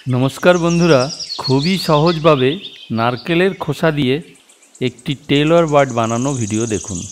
नमस्कार बंधुरा खूबी सहजभावे नारकेलेर खोसा दिए एकटी टेलर बार्ड बानानो भिडियो देखुन।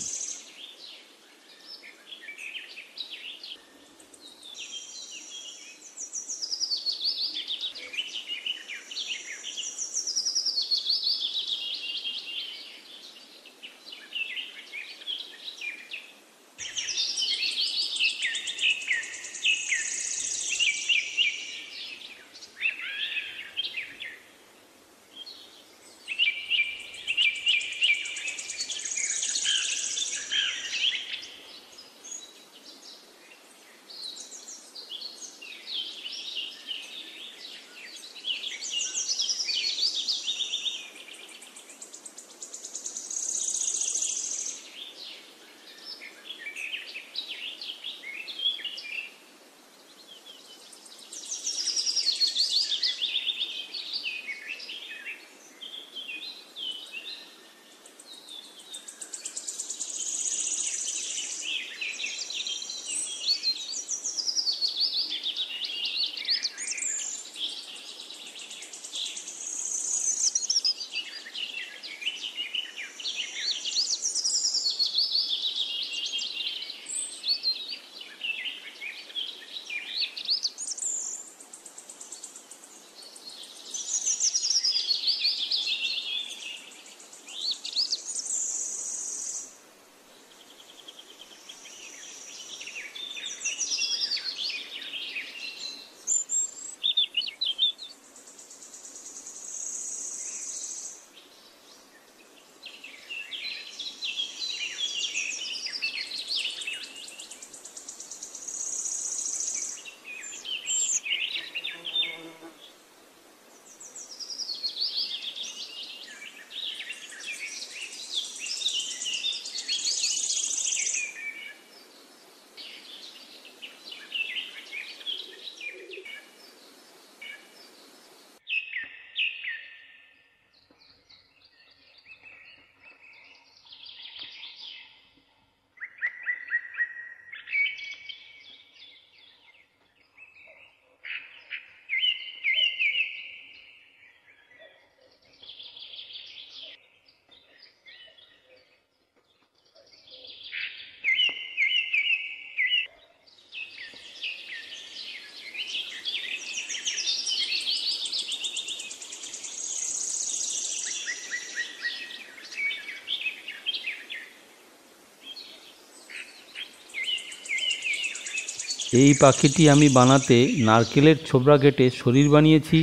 এই পাখিটি আমি বানাতে নারকেলের ছোবড়া কেটে শরীর বানিয়েছি,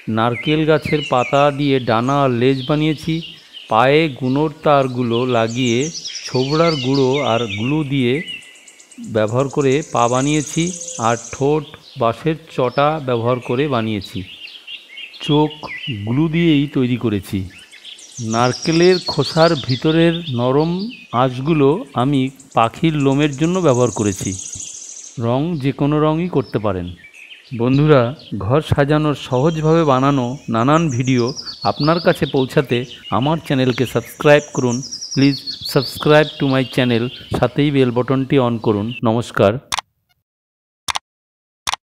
নারকেল গাছের পাতা দিয়ে ডানা আর লেজ বানিয়েছি, পায়ে গুণোর তারগুলো লাগিয়ে ছোবড়ার গুঁড়ো আর গ্লু দিয়ে ব্যবহার করে পা বানিয়েছি, আর ঠোঁট বাঁশের চটা ব্যবহার করে বানিয়েছি। চোখ গ্লু দিয়েই তৈরি করেছি। নারকেলের খোসার ভিতরের নরম আঁশগুলো আমি পাখির লোমের জন্য ব্যবহার করেছি। রং যে কোনো রঙই করতে পারেন। বন্ধুরা, ঘর সাজানোর সহজভাবে বানানো নানান ভিডিও আপনার কাছে পৌঁছাতে আমার চ্যানেলকে সাবস্ক্রাইব করুন। Please subscribe to my channel, সাথেই বেল বটনটি অন করুন। নমস্কার।